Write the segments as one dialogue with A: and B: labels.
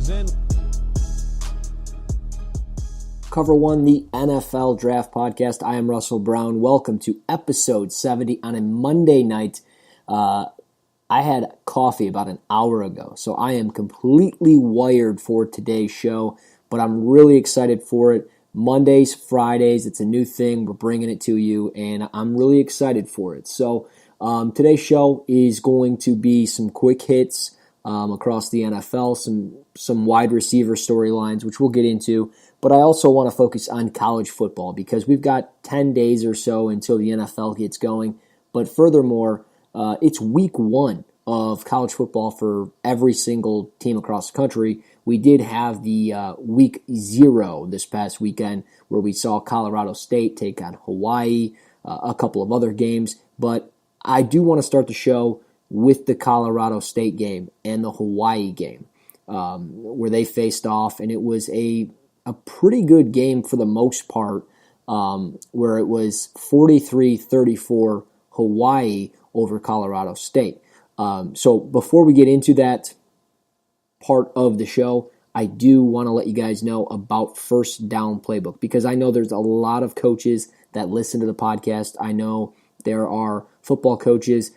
A: is in.
B: Cover One, the NFL Draft Podcast. I am Russell Brown. Welcome to episode 70 on a Monday night. I had coffee about an hour ago, so I am completely wired for today's show, but I'm really excited for it. Mondays, Fridays, it's a new thing. We're bringing it to you, and I'm really excited for it. So today's show is going to be some quick hits across the NFL, some wide receiver storylines, which we'll get into. But I also want to focus on college football because we've got 10 days or so until the NFL gets going. But furthermore, it's week one of college football for every single team across the country. We did have the week 0 this past weekend where we saw Colorado State take on Hawaii, a couple of other games. But I do want to start the show with the Colorado State game and the Hawaii game where they faced off, and it was a pretty good game for the most part, where it was 43-34 Hawaii over Colorado State. So before we get into that part of the show, I do want to let you guys know about First Down Playbook because I know there's a lot of coaches that listen to the podcast. I know there are football coaches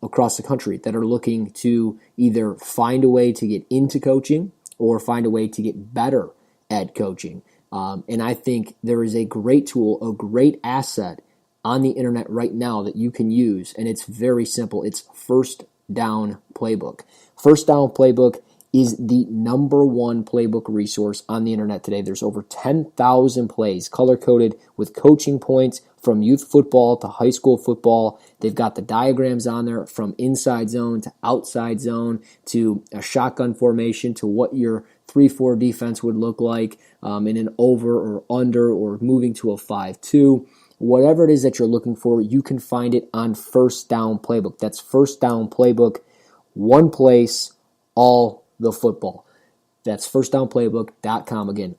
B: across the country that are looking to either find a way to get into coaching or find a way to get better at coaching. And I think there is a great tool, a great asset on the internet right now that you can use, and it's very simple. It's First Down Playbook. First Down Playbook is the number one playbook resource on the internet today. There's over 10,000 plays color-coded with coaching points from youth football to high school football. They've got the diagrams on there from inside zone to outside zone to a shotgun formation to what your 3-4 defense would look like in an over or under or moving to a 5-2. Whatever it is that you're looking for, you can find it on First Down Playbook. That's First Down Playbook, one place, all the football. That's firstdownplaybook.com. Again,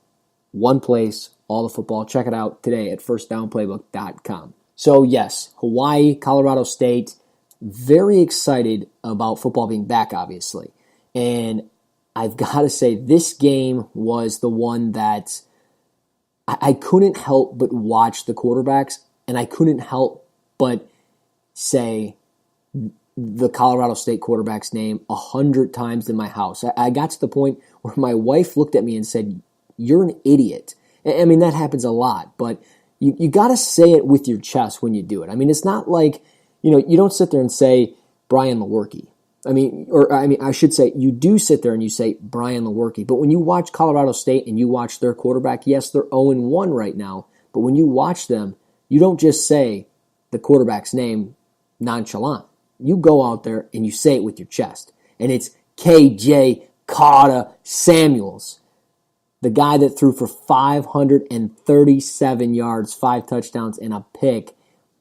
B: one place, all the football. Check it out today at firstdownplaybook.com. So yes, Hawaii, Colorado State, very excited about football being back, obviously. And I've got to say, this game was the one that I couldn't help but watch the quarterbacks, and I couldn't help but say the Colorado State quarterback's name 100 times in my house. I got to the point where my wife looked at me and said, "You're an idiot." I mean, that happens a lot, but you got to say it with your chest when you do it. I mean, it's not like, you don't sit there and say Brian Lewerke. I should say, you do sit there and you say Brian Lewerke. But when you watch Colorado State and you watch their quarterback, yes, they're 0-1 right now. But when you watch them, you don't just say the quarterback's name nonchalant. You go out there and you say it with your chest. And it's KJ Carter Samuels, the guy that threw for 537 yards, 5 touchdowns, and a pick.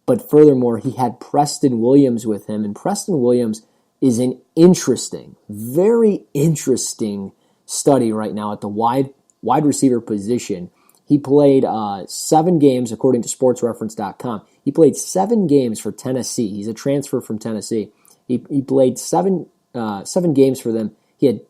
B: But furthermore, he had Preston Williams with him. And Preston Williams is an interesting, very interesting study right now at the wide receiver position. He played 7 games, according to sportsreference.com. He played 7 games for Tennessee. He's a transfer from Tennessee. He played 7 games for them. He had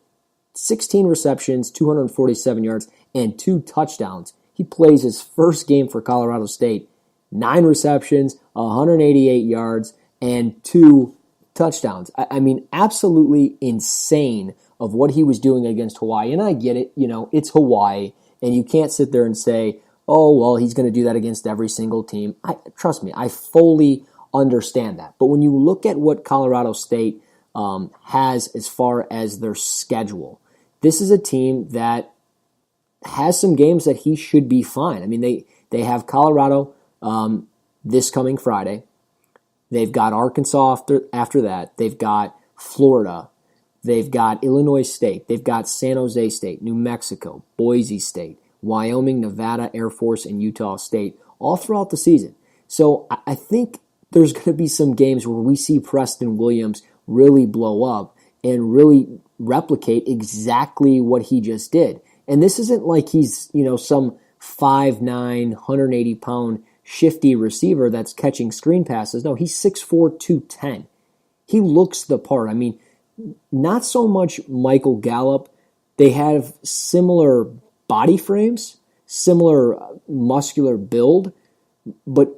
B: 16 receptions, 247 yards, and 2 touchdowns. He plays his first game for Colorado State, 9 receptions, 188 yards, and 2 touchdowns. I mean, absolutely insane of what he was doing against Hawaii. And I get it, it's Hawaii, and you can't sit there and say, oh, well, he's going to do that against every single team. Trust me, I fully understand that. But when you look at what Colorado State has as far as their schedule, this is a team that has some games that he should be fine. I mean, they have Colorado this coming Friday. They've got Arkansas after that. They've got Florida. They've got Illinois State. They've got San Jose State, New Mexico, Boise State, Wyoming, Nevada, Air Force, and Utah State all throughout the season. So I think there's going to be some games where we see Preston Williams really blow up and really replicate exactly what he just did. And this isn't like he's, some 5'9", 180-pound shifty receiver that's catching screen passes. No, he's 6'4", 210. He looks the part. I mean, not so much Michael Gallup, They have similar body frames, similar muscular build, but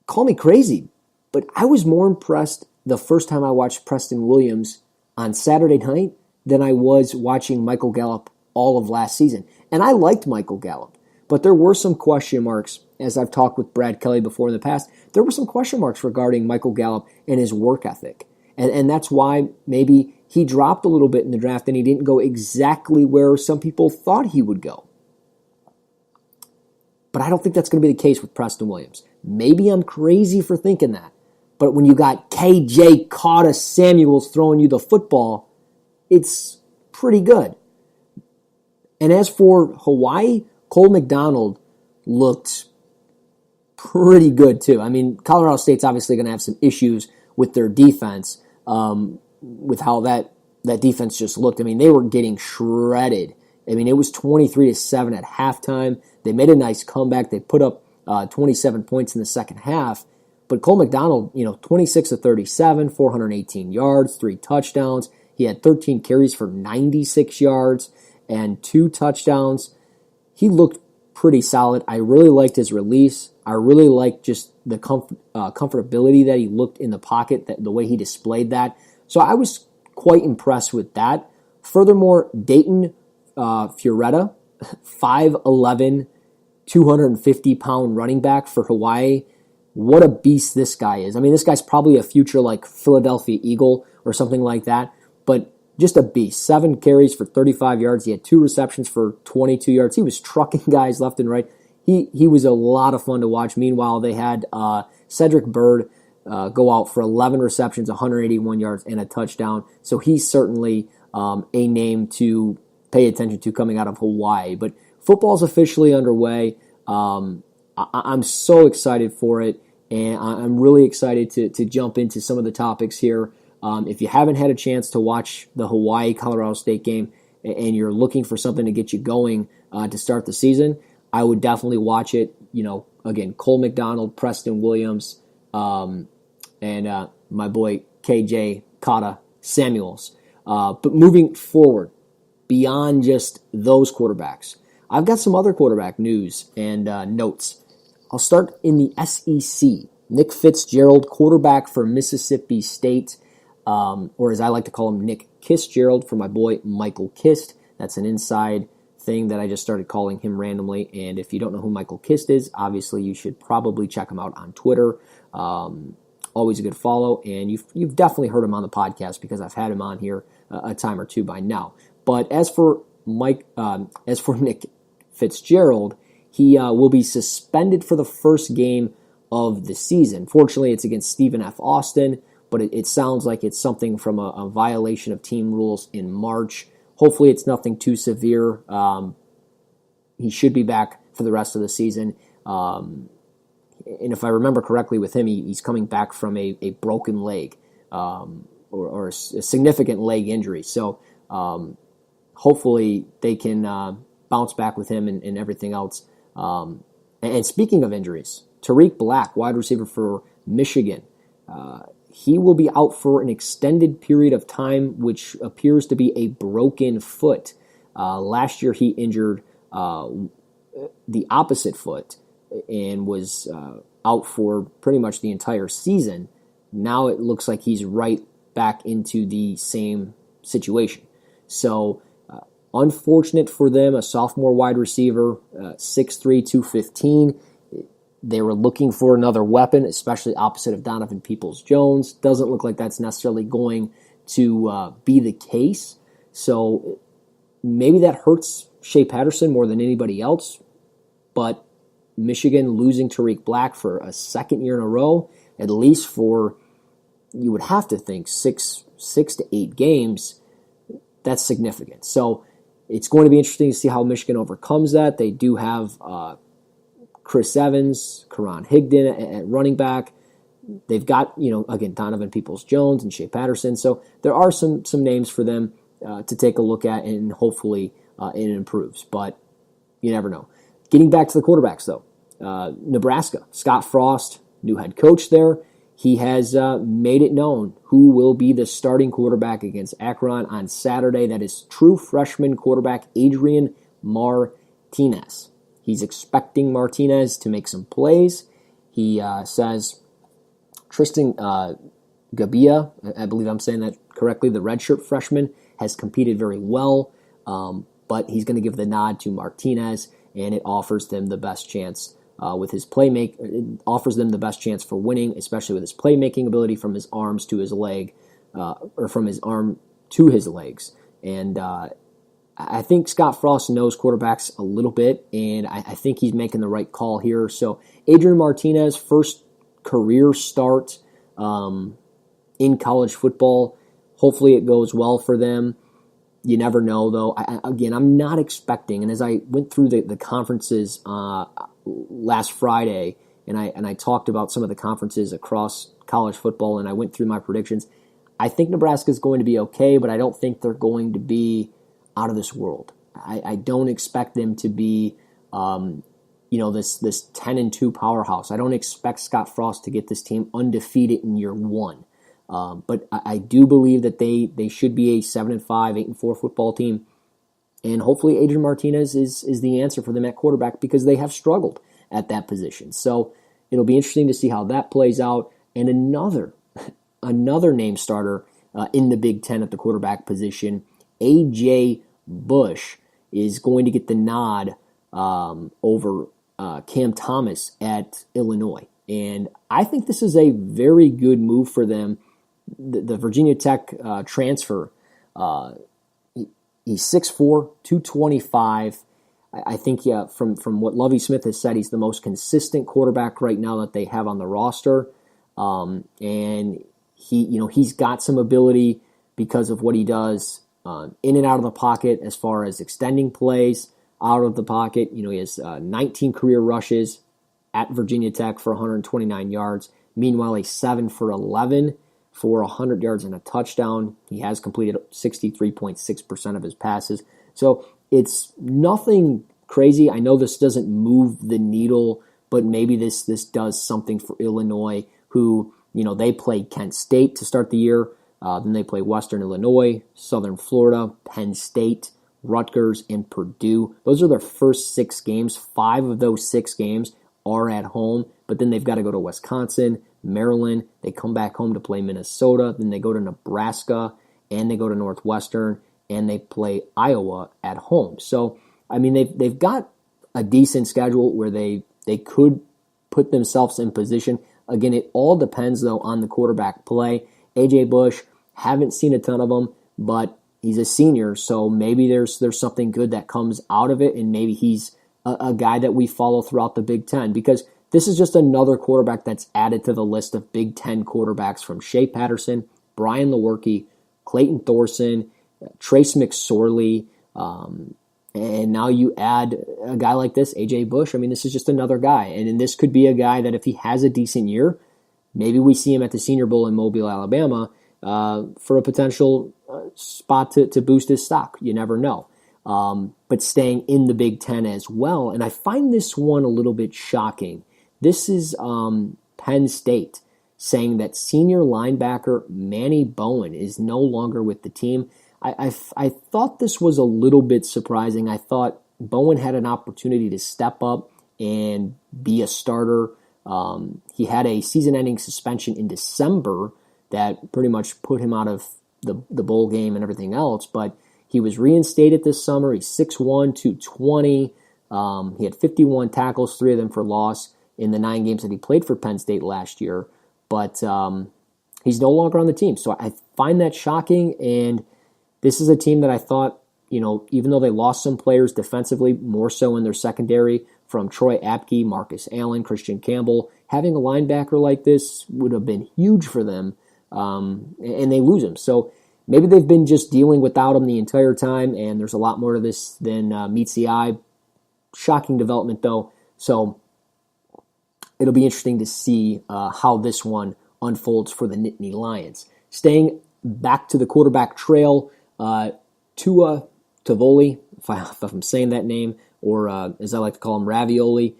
B: call me crazy, but I was more impressed the first time I watched Preston Williams on Saturday night than I was watching Michael Gallup all of last season. And I liked Michael Gallup, but there were some question marks, as I've talked with Brad Kelly before in the past, there were some question marks regarding Michael Gallup and his work ethic. And that's why maybe he dropped a little bit in the draft and he didn't go exactly where some people thought he would go. But I don't think that's going to be the case with Preston Williams. Maybe I'm crazy for thinking that. But when you got KJ Carter Samuels throwing you the football, it's pretty good. And as for Hawaii, Cole McDonald looked pretty good too. I mean, Colorado State's obviously going to have some issues with their defense, with how that defense just looked. I mean, they were getting shredded. I mean, it was 23-7 at halftime. They made a nice comeback. They put up 27 points in the second half. But Cole McDonald, 26-37, 418 yards, 3 touchdowns. He had 13 carries for 96 yards and 2 touchdowns. He looked pretty solid. I really liked his release. I really liked just the comfortability that he looked in the pocket, the way he displayed that. So I was quite impressed with that. Furthermore, Dayton Fioretta, 5'11", 250-pound running back for Hawaii. What a beast this guy is. I mean, this guy's probably a future like Philadelphia Eagle or something like that, but just a beast. 7 carries for 35 yards. He had 2 receptions for 22 yards. He was trucking guys left and right. He was a lot of fun to watch. Meanwhile, they had Cedric Byrd go out for 11 receptions, 181 yards, and a touchdown. So he's certainly a name to pay attention to coming out of Hawaii. But football's officially underway. I'm so excited for it, and I'm really excited to jump into some of the topics here. If you haven't had a chance to watch the Hawaii-Colorado State game and you're looking for something to get you going to start the season, I would definitely watch it. Again, Cole McDonald, Preston Williams, and my boy KJ Carter Samuels. But moving forward, beyond just those quarterbacks, I've got some other quarterback news and notes. I'll start in the SEC. Nick Fitzgerald, quarterback for Mississippi State, or as I like to call him, Nick Kistgerald for my boy Michael Kist. That's an inside thing that I just started calling him randomly. And if you don't know who Michael Kist is, obviously you should probably check him out on Twitter. Always a good follow, and you've definitely heard him on the podcast because I've had him on here a time or two by now. But as for Nick Fitzgerald, he will be suspended for the first game of the season. Fortunately, it's against Stephen F. Austin, but it sounds like it's something from a violation of team rules in March. Hopefully, it's nothing too severe. He should be back for the rest of the season. And if I remember correctly with him, he's coming back from a broken leg or a significant leg injury. So hopefully they can bounce back with him and everything else. And speaking of injuries, Tariq Black, wide receiver for Michigan, he will be out for an extended period of time, which appears to be a broken foot. Last year he injured the opposite foot and was out for pretty much the entire season. Now it looks like he's right back into the same situation. So unfortunate for them, a sophomore wide receiver, 6'3", 215. They were looking for another weapon, especially opposite of Donovan Peoples-Jones. Doesn't look like that's necessarily going to be the case. So maybe that hurts Shea Patterson more than anybody else. But Michigan losing Tariq Black for a second year in a row, at least for, you would have to think, six to 8 games, that's significant. So it's going to be interesting to see how Michigan overcomes that. They do have Chris Evans, Karan Higdon at running back. They've got, again, Donovan Peoples-Jones and Shea Patterson. So there are some names for them to take a look at, and hopefully it improves. But you never know. Getting back to the quarterbacks, though. Nebraska, Scott Frost, new head coach there. he has made it known who will be the starting quarterback against Akron on Saturday. That is true freshman quarterback Adrian Martinez. He's expecting Martinez to make some plays. He says Tristan Gabia, I believe I'm saying that correctly, the redshirt freshman, has competed very well, but he's going to give the nod to Martinez, and it offers them the best chance with his it offers them the best chance for winning, especially with his playmaking ability from his arms to his leg, or from his arm to his legs. And I think Scott Frost knows quarterbacks a little bit, and I think he's making the right call here. So Adrian Martinez, first career start in college football. Hopefully it goes well for them. You never know, though. I'm not expecting, and as I went through the conferences last Friday, and I talked about some of the conferences across college football, and I went through my predictions, I think Nebraska's going to be okay, but I don't think they're going to be out of this world. I don't expect them to be this 10-2 powerhouse. I don't expect Scott Frost to get this team undefeated in year one. But I do believe that they should be a 7-5, 8-4 football team. And hopefully Adrian Martinez is the answer for them at quarterback, because they have struggled at that position. So it'll be interesting to see how that plays out. And another name starter in the Big Ten at the quarterback position, A.J. Bush, is going to get the nod over Cam Thomas at Illinois. And I think this is a very good move for them. The Virginia Tech transfer, he's 6'4", 225. I think from what Lovie Smith has said, he's the most consistent quarterback right now that they have on the roster. And he's got some ability because of what he does in and out of the pocket as far as extending plays out of the pocket. He has 19 career rushes at Virginia Tech for 129 yards. Meanwhile, a 7 for 11 for 100 yards and a touchdown. He has completed 63.6% of his passes. So it's nothing crazy. I know this doesn't move the needle, but maybe this does something for Illinois, who, they played Kent State to start the year. Then they play Western Illinois, Southern Florida, Penn State, Rutgers, and Purdue. Those are their first 6 games. 5 of those 6 games are at home, but then they've got to go to Wisconsin, Maryland. They come back home to play Minnesota. Then they go to Nebraska, and they go to Northwestern, and they play Iowa at home. So, they've got a decent schedule where they could put themselves in position. Again, it all depends, though, on the quarterback play. A.J. Bush, haven't seen a ton of him, but he's a senior, so maybe there's something good that comes out of it, and maybe he's a guy that we follow throughout the Big Ten, because this is just another quarterback that's added to the list of Big Ten quarterbacks, from Shea Patterson, Brian Lewerke, Clayton Thorson, Trace McSorley, and now you add a guy like this, A.J. Bush. This is just another guy, and this could be a guy that if he has a decent year, maybe we see him at the Senior Bowl in Mobile, Alabama, for a potential spot to boost his stock. You never know. But staying in the Big Ten as well, and I find this one a little bit shocking. This is Penn State saying that senior linebacker Manny Bowen is no longer with the team. I thought this was a little bit surprising. I thought Bowen had an opportunity to step up and be a starter. He had a season-ending suspension in December that pretty much put him out of the bowl game and everything else, but he was reinstated this summer. He's 6'1", 220. He had 51 tackles, 3 of them for loss in the 9 games that he played for Penn State last year, but he's no longer on the team. So I find that shocking, and this is a team that I thought, even though they lost some players defensively, more so in their secondary, from Troy Apke, Marcus Allen, Christian Campbell, having a linebacker like this would have been huge for them, and they lose him. So maybe they've been just dealing without him the entire time, and there's a lot more to this than meets the eye. Shocking development, though. So it'll be interesting to see how this one unfolds for the Nittany Lions. Staying back to the quarterback trail, Tua Tovoli, if I'm saying that name, or as I like to call him, Ravioli,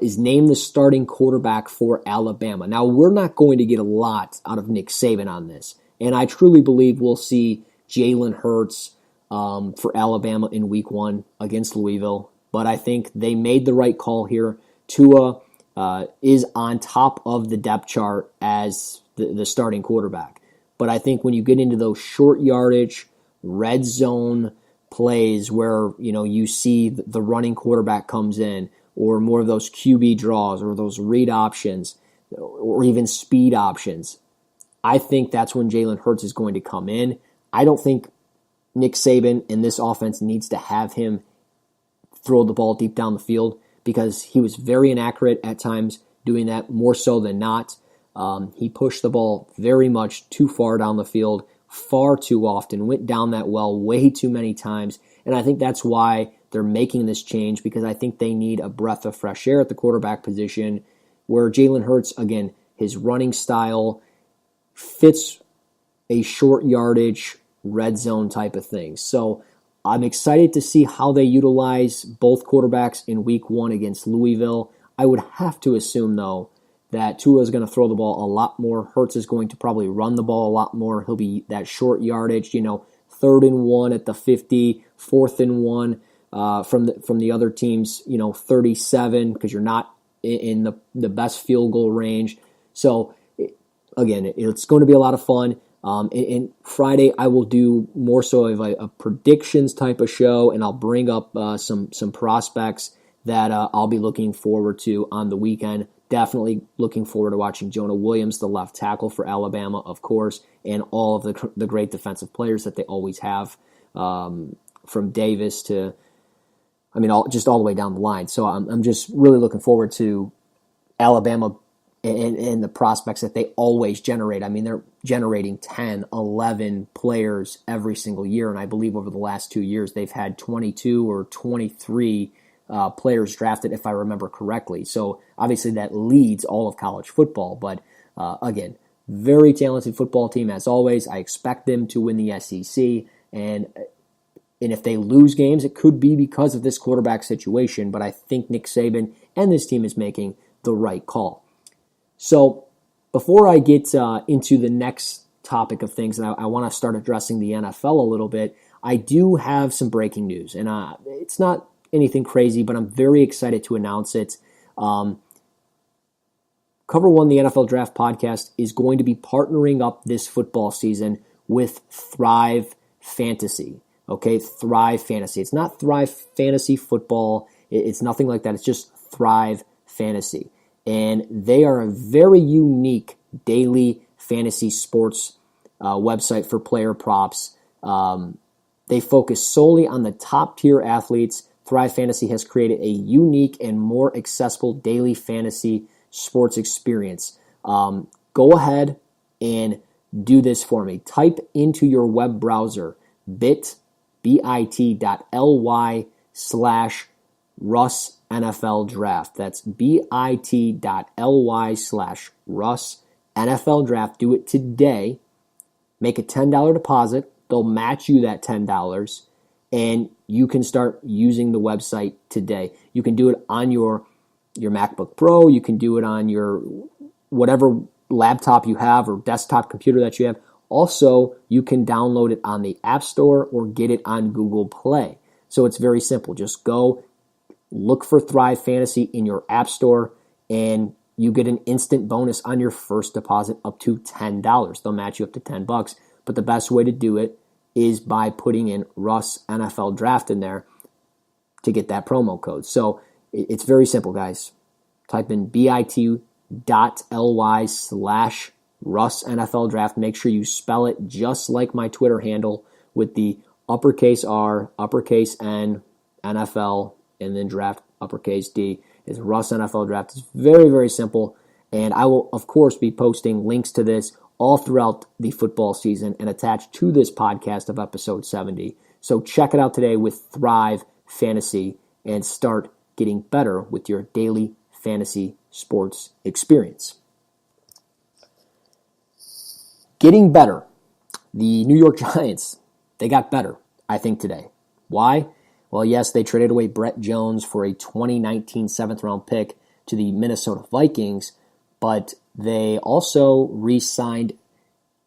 B: is named the starting quarterback for Alabama. Now, we're not going to get a lot out of Nick Saban on this, and I truly believe we'll see Jalen Hurts for Alabama in Week 1 against Louisville, but I think they made the right call here. Tua is on top of the depth chart as the starting quarterback, but I think when you get into those short yardage, red zone plays where you see the running quarterback comes in, or more of those QB draws or those read options or even speed options, I think that's when Jalen Hurts is going to come in. I don't think Nick Saban in this offense needs to have him throw the ball deep down the field because he was very inaccurate at times doing that, more so than not. He pushed the ball very much too far down the field, far too often, went down that well way too many times, and I think that's why they're making this change, because I think they need a breath of fresh air at the quarterback position where Jalen Hurts, again, his running style fits a short yardage, red zone type of thing. So I'm excited to see how they utilize both quarterbacks in Week 1 against Louisville. I would have to assume, though, that Tua is going to throw the ball a lot more. Hurts is going to probably run the ball a lot more. He'll be that short yardage, 3rd and 1 at the 50, 4th and 1 from the other team's 37, because you're not in the best field goal range. So again, it's going to be a lot of fun. And Friday I will do more so of a predictions type of show, and I'll bring up some prospects that I'll be looking forward to on the weekend. Definitely looking forward to watching Jonah Williams, the left tackle for Alabama, of course, and all of the great defensive players that they always have, from Davis to, all the way down the line. So I'm just really looking forward to Alabama and the prospects that they always generate. They're generating 10, 11 players every single year, and I believe over the last 2 years they've had 22 or 23 players drafted, if I remember correctly. So obviously that leads all of college football, but again, very talented football team as always. I expect them to win the SEC, and if they lose games, it could be because of this quarterback situation, but I think Nick Saban and this team is making the right call. So before I get into the next topic of things, and I want to start addressing the NFL a little bit, I do have some breaking news, and it's not anything crazy, but I'm very excited to announce it. Cover One, the NFL Draft Podcast, is going to be partnering up this football season with Thrive Fantasy. Okay, Thrive Fantasy. It's not Thrive Fantasy Football. It's nothing like that. It's just Thrive Fantasy. And they are a very unique daily fantasy sports website for player props. They focus solely on the top-tier athletes. Thrive Fantasy has created a unique and more accessible daily fantasy sports experience. Go ahead and do this for me. Type into your web browser bit.ly/Russ NFL Draft. That's bit.ly/Russ NFL Draft. Do it today. Make a $10 deposit. They'll match you that $10, and you can start using the website today. You can do it on your MacBook Pro. You can do it on your whatever laptop you have or desktop computer that you have. Also, you can download it on the App Store or get it on Google Play. So it's very simple. Just go look for Thrive Fantasy in your App Store, and you get an instant bonus on your first deposit up to $10. They'll match you up to $10. But the best way to do it is by putting in Russ NFL Draft in there to get that promo code. So it's very simple, guys. Type in bit.ly/Russ NFL Draft. Make sure you spell it just like my Twitter handle with the uppercase R, uppercase N, NFL, and then draft, uppercase D. It's Russ NFL Draft. It's very, very simple. And I will, of course, be posting links to this all throughout the football season and attached to this podcast of episode 70. So check it out today with Thrive Fantasy and start getting better with your daily fantasy sports experience. Getting better. The New York Giants, they got better, I think, today. Why? Well, yes, they traded away Brett Jones for a 2019 7th-round pick, to the Minnesota Vikings, but they also re-signed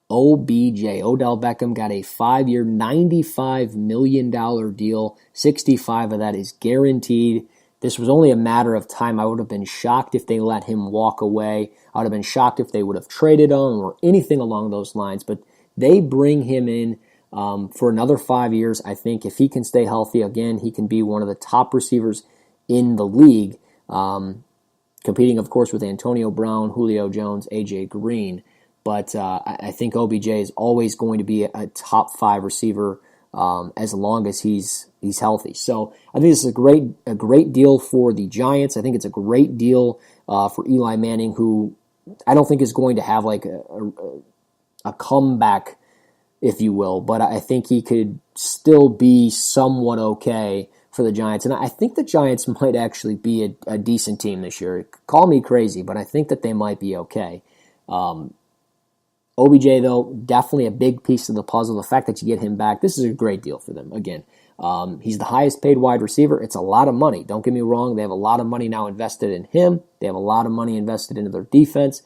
B: OBJ. Odell Beckham got a 5-year, $95 million deal. 65 of that is guaranteed. This was only a matter of time. I would have been shocked if they let him walk away. I would have been shocked if they would have traded him or anything along those lines. But they bring him in for another 5 years. I think if he can stay healthy, again, he can be one of the top receivers in the league, competing, of course, with Antonio Brown, Julio Jones, A.J. Green. But I think OBJ is always going to be a top 5 receiver as long as he's healthy. So I think this is a great deal for the Giants. I think it's a great deal for Eli Manning, who I don't think is going to have like a comeback, if you will. But I think he could still be somewhat okay for the Giants. And I think the Giants might actually be a decent team this year. Call me crazy, but I think that they might be okay. OBJ, though, definitely a big piece of the puzzle. The fact that you get him back, this is a great deal for them. Again, he's the highest paid wide receiver. It's a lot of money. Don't get me wrong. They have a lot of money now invested in him. They have a lot of money invested into their defense.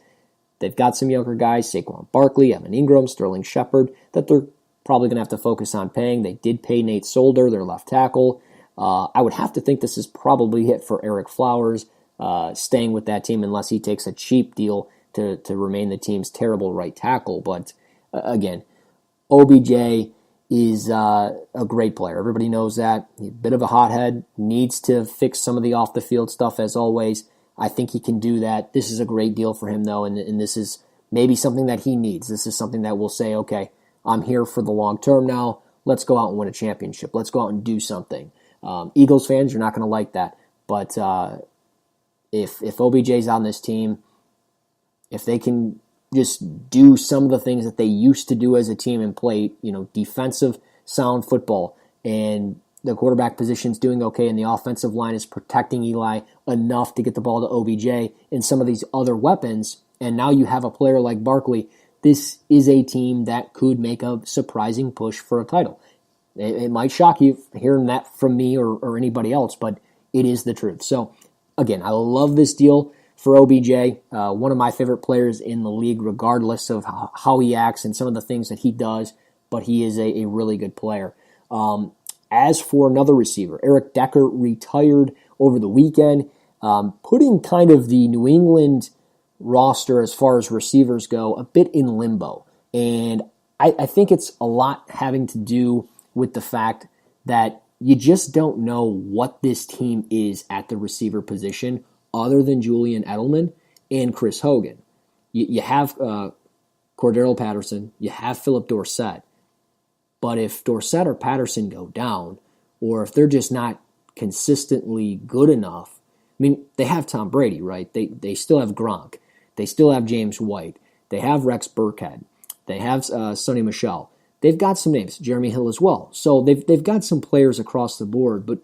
B: They've got some younger guys, Saquon Barkley, Evan Ingram, Sterling Shepard, that they're probably going to have to focus on paying. They did pay Nate Solder, their left tackle. I would have to think this is probably it for Eric Flowers, staying with that team unless he takes a cheap deal to remain the team's terrible right tackle. But again, OBJ is a great player. Everybody knows that. He's a bit of a hothead, needs to fix some of the off-the-field stuff as always. I think he can do that. This is a great deal for him, though, and this is maybe something that he needs. This is something that will say, okay, I'm here for the long term now. Let's go out and win a championship. Let's go out and do something. Eagles fans, you're not going to like that. But if OBJ's on this team, if they can just do some of the things that they used to do as a team and play, defensive, sound football, and the quarterback position's doing okay, and the offensive line is protecting Eli enough to get the ball to OBJ and some of these other weapons, and now you have a player like Barkley, this is a team that could make a surprising push for a title. It might shock you hearing that from me or anybody else, but it is the truth. So, again, I love this deal for OBJ, one of my favorite players in the league, regardless of how he acts and some of the things that he does, but he is a really good player. As for another receiver, Eric Decker retired over the weekend, putting kind of the New England roster as far as receivers go a bit in limbo. And I think it's a lot having to do with the fact that you just don't know what this team is at the receiver position other than Julian Edelman and Chris Hogan. You have Cordero Patterson, you have Philip Dorsett, but if Dorsett or Patterson go down, or if they're just not consistently good enough, I mean, they have Tom Brady, right? They still have Gronk, they still have James White, they have Rex Burkhead, they have Sonny Michel. They've got some names, Jeremy Hill as well. So they've got some players across the board, but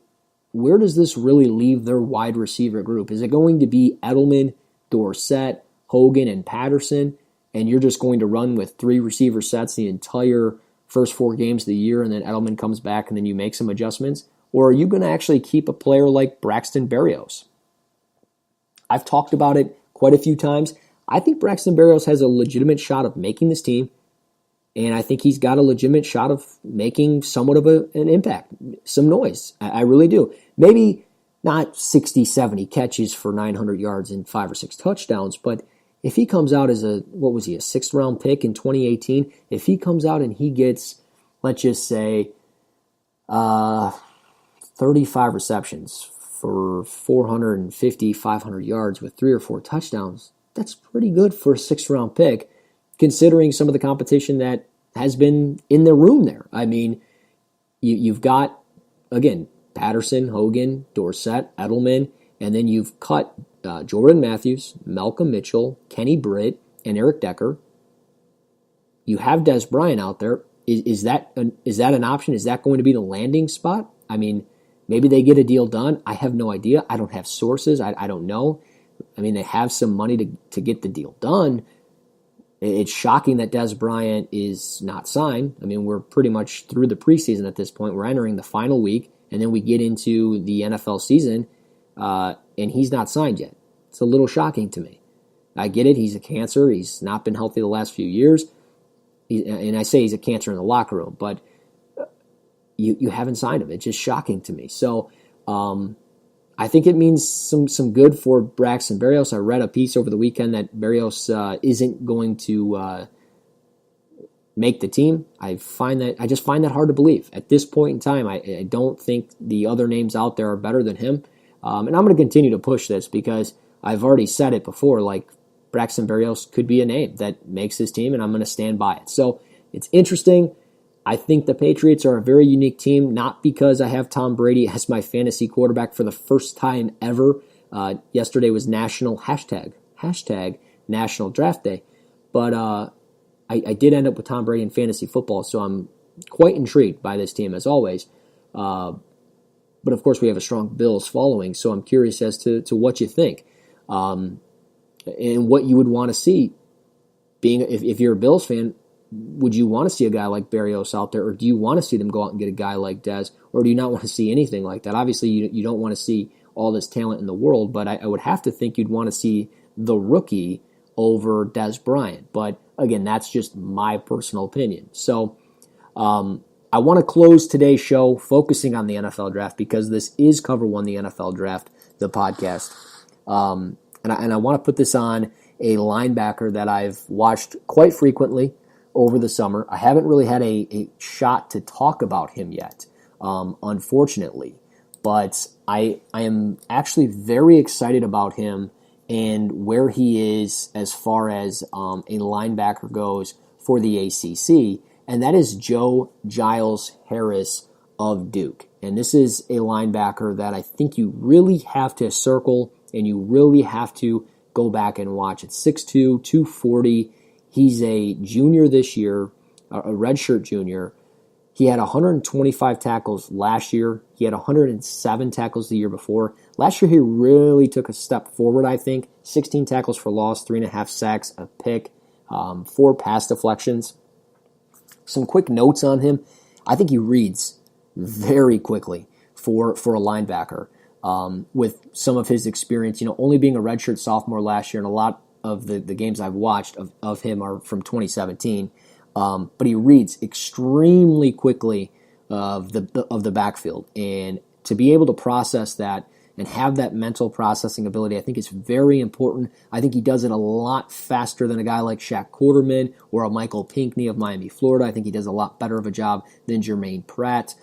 B: where does this really leave their wide receiver group? Is it going to be Edelman, Dorsett, Hogan, and Patterson, and you're just going to run with 3 receiver sets the entire first 4 games of the year, and then Edelman comes back and then you make some adjustments? Or are you going to actually keep a player like Braxton Berrios? I've talked about it quite a few times. I think Braxton Berrios has a legitimate shot of making this team, and I think he's got a legitimate shot of making somewhat of an impact, some noise. I really do. Maybe not 60, 70 catches for 900 yards and 5 or 6 touchdowns, but if he comes out as a 6th-round pick in 2018, if he comes out and he gets, let's just say, 35 receptions for 450, 500 yards with 3 or 4 touchdowns, that's pretty good for a 6th-round pick, considering some of the competition that has been in the room there. I mean, you've got, again, Patterson, Hogan, Dorsett, Edelman, and then you've cut Jordan Matthews, Malcolm Mitchell, Kenny Britt, and Eric Decker. You have Dez Bryant out there. Is that an option? Is that going to be the landing spot? I mean, maybe they get a deal done. I have no idea. I don't have sources. I don't know. I mean, they have some money to get the deal done. It's shocking that Dez Bryant is not signed. I mean, we're pretty much through the preseason at this point. We're entering the final week, and then we get into the NFL season, and he's not signed yet. It's a little shocking to me. I get it. He's a cancer. He's not been healthy the last few years. And I say he's a cancer in the locker room, but you haven't signed him. It's just shocking to me. So I think it means some good for Braxton Berrios. I read a piece over the weekend that Berrios isn't going to make the team. I just find that hard to believe. At this point in time, I don't think the other names out there are better than him. And I'm going to continue to push this because I've already said it before, like Braxton Berrios could be a name that makes his team, and I'm going to stand by it. So it's interesting. I think the Patriots are a very unique team, not because I have Tom Brady as my fantasy quarterback for the first time ever. Yesterday was National National Draft Day. But I did end up with Tom Brady in fantasy football, so I'm quite intrigued by this team as always. But of course we have a strong Bills following, so I'm curious as to what you think. And what you would want to see. Being if you're a Bills fan, would you want to see a guy like Berrios out there, or do you want to see them go out and get a guy like Dez, or do you not want to see anything like that? Obviously, you don't want to see all this talent in the world, but I would have to think you'd want to see the rookie over Dez Bryant. But again, that's just my personal opinion. So I want to close today's show focusing on the NFL draft because this is Cover One, the NFL Draft, the podcast. And I want to put this on a linebacker that I've watched quite frequently over the summer. I haven't really had a shot to talk about him yet, unfortunately. But I am actually very excited about him and where he is as far as a linebacker goes for the ACC, and that is Joe Giles-Harris of Duke. And this is a linebacker that I think you really have to circle and you really have to go back and watch. It's 6'2", 240. He's a junior this year, a redshirt junior. He had 125 tackles last year. He had 107 tackles the year before. Last year he really took a step forward, I think. 16 tackles for loss, 3.5 sacks, a pick, 4 pass deflections. Some quick notes on him. I think he reads very quickly for a linebacker. With some of his experience, only being a redshirt sophomore last year, and a lot of the games I've watched of him are from 2017. But he reads extremely quickly of the backfield, and to be able to process that and have that mental processing ability, I think is very important. I think he does it a lot faster than a guy like Shaq Quarterman or a Michael Pinckney of Miami, Florida. I think he does a lot better of a job than Jermaine Pratt.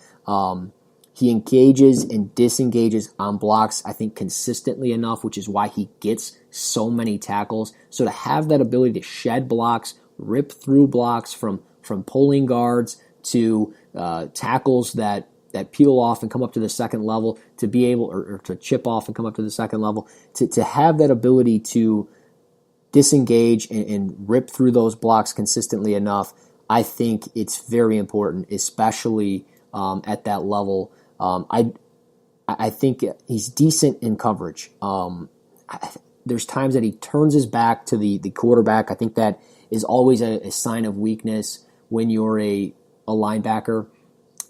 B: He engages and disengages on blocks, I think, consistently enough, which is why he gets so many tackles. So to have that ability to shed blocks, rip through blocks from pulling guards to tackles that peel off and come up to the second level, to be able, or to chip off and come up to the second level, to have that ability to disengage and rip through those blocks consistently enough, I think it's very important, especially at that level. I think he's decent in coverage. There's times that he turns his back to the quarterback. I think that is always a sign of weakness when you're a linebacker.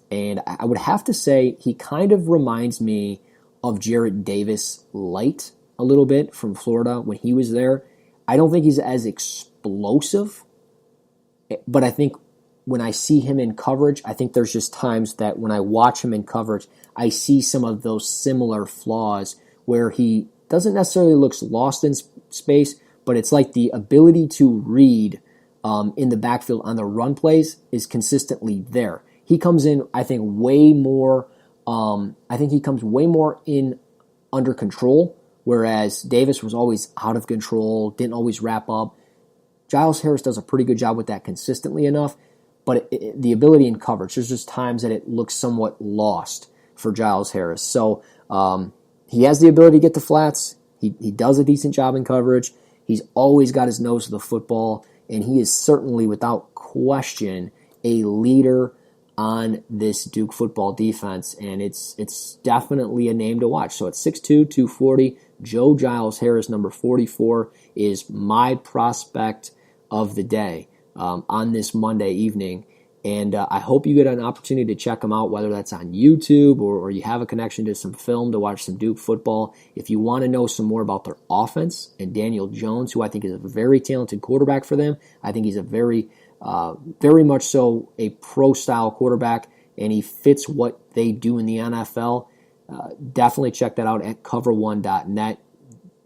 B: And I would have to say he kind of reminds me of Jarrett Davis light a little bit from Florida when he was there. I don't think he's as explosive, but I think when I see him in coverage, I think there's just times that when I watch him in coverage, I see some of those similar flaws where he doesn't necessarily look lost in space, but it's like the ability to read in the backfield on the run plays is consistently there. He comes in, I think, way more. I think he comes way more in under control, whereas Davis was always out of control, didn't always wrap up. Giles-Harris does a pretty good job with that consistently enough, but the ability in coverage, there's just times that it looks somewhat lost for Giles-Harris. So he has the ability to get to flats. He does a decent job in coverage. He's always got his nose to the football, and he is certainly, without question, a leader on this Duke football defense, and it's definitely a name to watch. So at 6'2", 240, Joe Giles-Harris, number 44, is my prospect of the day on this Monday evening. And I hope you get an opportunity to check them out, whether that's on YouTube or you have a connection to some film to watch some Duke football. If you want to know some more about their offense and Daniel Jones, who I think is a very talented quarterback for them, I think he's a very much so a pro-style quarterback, and he fits what they do in the NFL. Definitely check that out at cover1.net.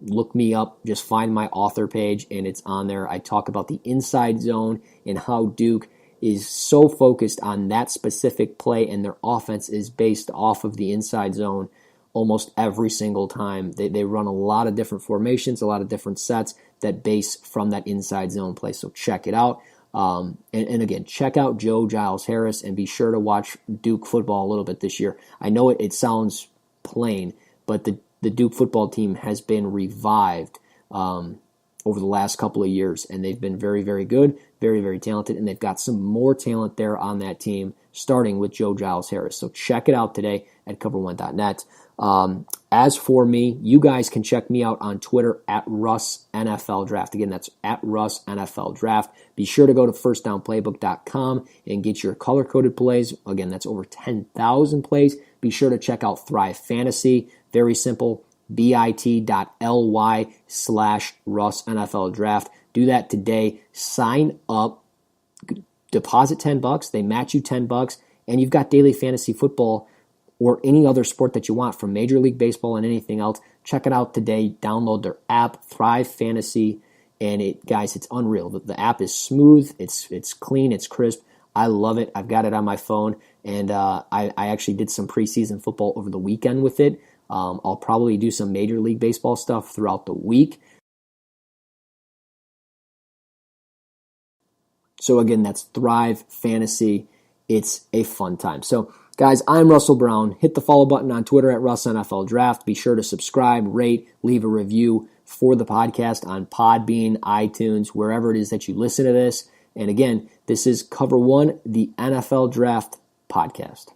B: Look me up, just find my author page, and it's on there. I talk about the inside zone and how Duke is so focused on that specific play, and their offense is based off of the inside zone almost every single time. They run a lot of different formations, a lot of different sets that base from that inside zone play, so check it out. And again, check out Joe Giles-Harris, and be sure to watch Duke football a little bit this year. I know it sounds plain, but the Duke football team has been revived over the last couple of years, and they've been very, very good, very, very talented, and they've got some more talent there on that team, starting with Joe Giles-Harris. So check it out today at cover1.net. As for me, you guys can check me out on Twitter at RussNFLDraft. Again, that's at RussNFLDraft. Be sure to go to firstdownplaybook.com and get your color-coded plays. Again, that's over 10,000 plays. Be sure to check out Thrive Fantasy. Very simple. bit.ly/RussNFLDraft. Do that today. Sign up. Deposit $10. They match you $10, and you've got daily fantasy football or any other sport that you want, from Major League Baseball and anything else. Check it out today. Download their app, Thrive Fantasy, and guys, it's unreal. The app is smooth. It's clean. It's crisp. I love it. I've got it on my phone, and I actually did some preseason football over the weekend with it. I'll probably do some Major League Baseball stuff throughout the week. So again, that's Thrive Fantasy. It's a fun time. So guys, I'm Russell Brown. Hit the follow button on Twitter at RussNFLDraft. Be sure to subscribe, rate, leave a review for the podcast on Podbean, iTunes, wherever it is that you listen to this. And again, this is Cover One, the NFL Draft Podcast.